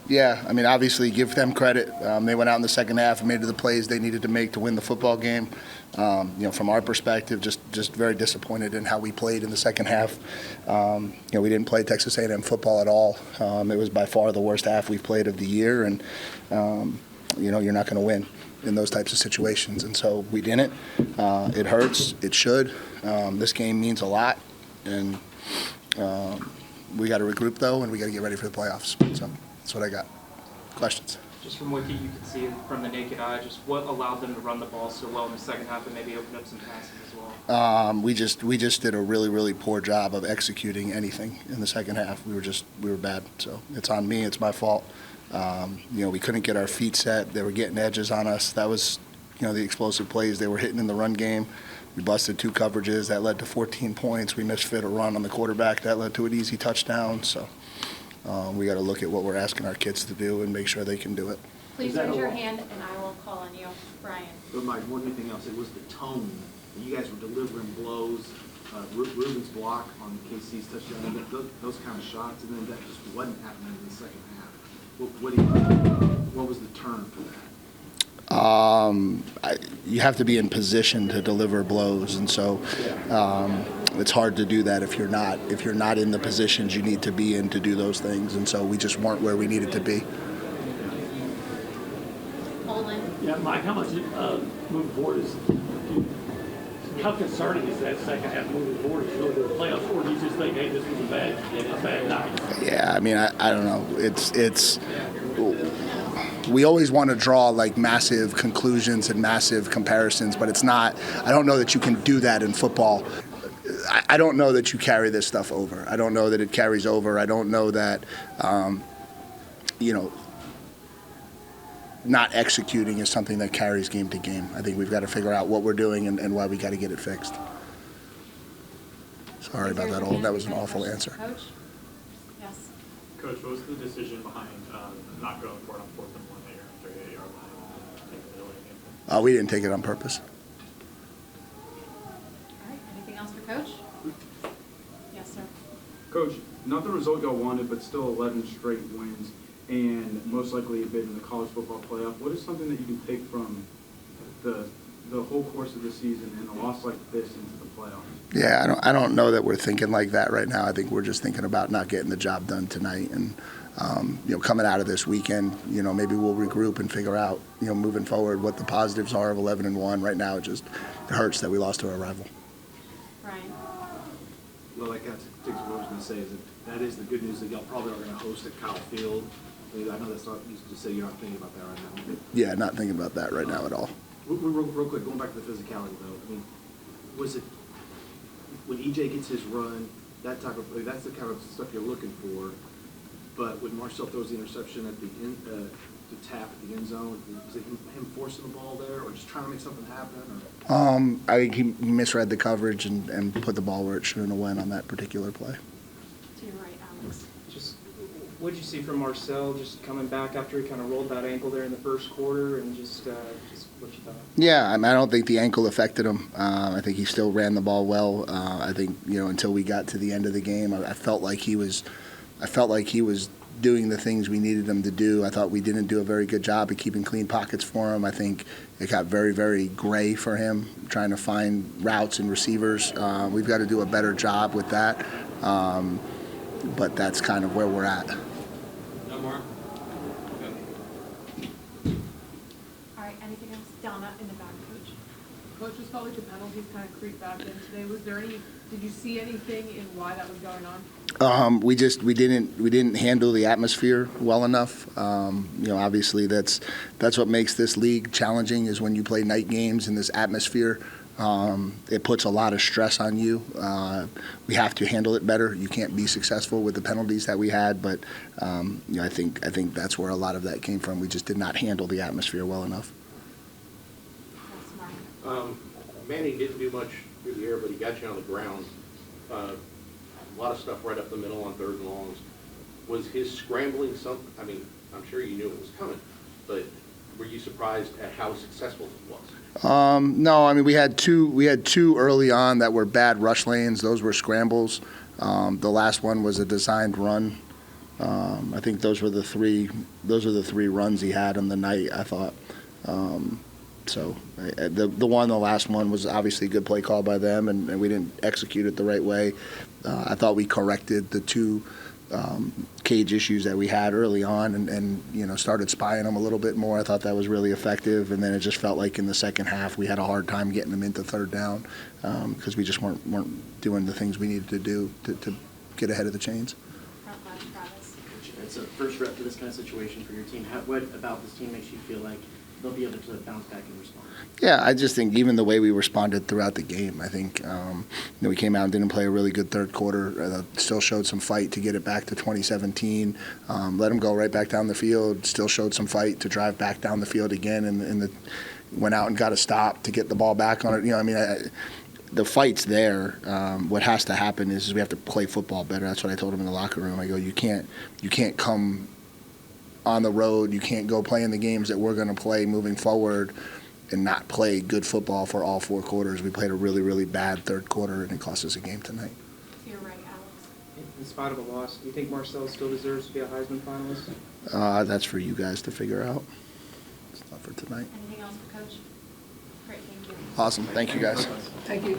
Yeah, I mean, obviously, give them credit. They went out in the second half and made the plays they needed to make to win the football game. From our perspective, just very disappointed in how we played in the second half. We didn't play Texas A&M football at all. It was by far the worst half we've played of the year, and you're not going to win in those types of situations. And so we didn't. It hurts. It should. This game means a lot, and we got to regroup though, and we got to get ready for the playoffs. So that's what I got. Questions? Just from what you could see from the naked eye, just what allowed them to run the ball so well in the second half and maybe open up some passes as well? We just did a really, really poor job of executing anything in the second half. We were bad. So it's on me. It's my fault. We couldn't get our feet set. They were getting edges on us. That was, the explosive plays they were hitting in the run game. We busted 2 coverages. That led to 14 points. We misfit a run on the quarterback. That led to an easy touchdown. So we got to look at what we're asking our kids to do and make sure they can do it. Please raise your hand, and I will call on you, Brian. But Mike, more than anything else, it was the tone. You guys were delivering blows. Ruben's block on KC's touchdown, and those kind of shots, and then that just wasn't happening in the second half. What was the turn for that? You have to be in position to deliver blows, and so it's hard to do that if you're not in the positions you need to be in to do those things. And so we just weren't where we needed to be. Yeah, Mike, how much moving forward how concerning is that second half moving forward? Is it really the playoffs, or do you just think, hey, this was a bad night? Yeah, I mean, I don't know. It's we always want to draw like massive conclusions and massive comparisons, but it's not. I don't know that you can do that in football. I don't know that you carry this stuff over. I don't know that it carries over. I don't know that, not executing is something that carries game to game. I think we've got to figure out what we're doing and why we got to get it fixed. Sorry about that. That was an awful answer. Coach? Yes. Coach, what was the decision behind not going for it on 4th and 1 at your 38-yard line and taking it away again? We didn't take it on purpose. All right. Anything else for Coach? Yes, sir. Coach, not the result y'all wanted, but still 11 straight wins, and most likely a bid in the college football playoff. What is something that you can take from the whole course of the season and a loss like this into the playoffs? Yeah, I don't know that we're thinking like that right now. I think we're just thinking about not getting the job done tonight, and coming out of this weekend, maybe we'll regroup and figure out, moving forward, what the positives are of 11-1. Right now, it hurts that we lost to our rival. Brian? Well, like that's what I was going to say is that is the good news that y'all probably are going to host at Kyle Field. I know that's not easy to say. You're not thinking about that right now. Yeah, not thinking about that right now at all. Real quick, going back to the physicality though. I mean, was it when EJ gets his run, that's the kind of stuff you're looking for? But when Marcel throws the interception at the end, to tap at the end zone, was it him forcing the ball there, or just trying to make something happen? Or? I think he misread the coverage and put the ball where it shouldn't have went on that particular play. To your right, Alex. Just what did you see from Marcel just coming back after he kind of rolled that ankle there in the first quarter, and just what you thought? Yeah, I don't think the ankle affected him. I think he still ran the ball well. I think until we got to the end of the game, I felt like he was doing the things we needed him to do. I thought we didn't do a very good job of keeping clean pockets for him. I think it got very, very gray for him, trying to find routes and receivers. We've got to do a better job with that. But that's kind of where we're at. No more? All right, anything else? Donna in the back, Coach. Coach, just felt like the penalties kind of creeped back in today. Did you see anything in why that was going on? We didn't handle the atmosphere well enough. Obviously that's what makes this league challenging, is when you play night games in this atmosphere. It puts a lot of stress on you. We have to handle it better. You can't be successful with the penalties that we had, but I think that's where a lot of that came from. We just did not handle the atmosphere well enough. Manning didn't do much through the air, but he got you on the ground. A lot of stuff right up the middle on 3rd and longs. Was his scrambling something? I mean, I'm sure you knew it was coming, but were you surprised at how successful it was? No, I mean we had two early on that were bad rush lanes. Those were scrambles. The last one was a designed run. I think those were the three runs he had on the night, I thought. The last one was obviously a good play call by them, and we didn't execute it the right way. I thought we corrected the two cage issues that we had early on, and started spying them a little bit more. I thought that was really effective, and then it just felt like in the second half we had a hard time getting them into third down because we just weren't doing the things we needed to do to get ahead of the chains. Travis. It's a first rep for this kind of situation for your team. What about this team makes you feel like they'll be able to bounce back and respond? Yeah, I just think even the way we responded throughout the game, I think we came out and didn't play a really good third quarter. Still showed some fight to get it back to 2017. Let them go right back down the field. Still showed some fight to drive back down the field again, and went out and got a stop to get the ball back on it. The fight's there. What has to happen is we have to play football better. That's what I told him in the locker room. I go, you can't come on the road. You can't go play in the games that we're going to play moving forward and not play good football for all 4 quarters. We played a really, really bad third quarter, and it cost us a game tonight. To your right, Alex. In spite of a loss, do you think Marcel still deserves to be a Heisman finalist? That's for you guys to figure out. It's not for tonight. Anything else for Coach? Great, thank you. Awesome. Thank you, guys. Thank you.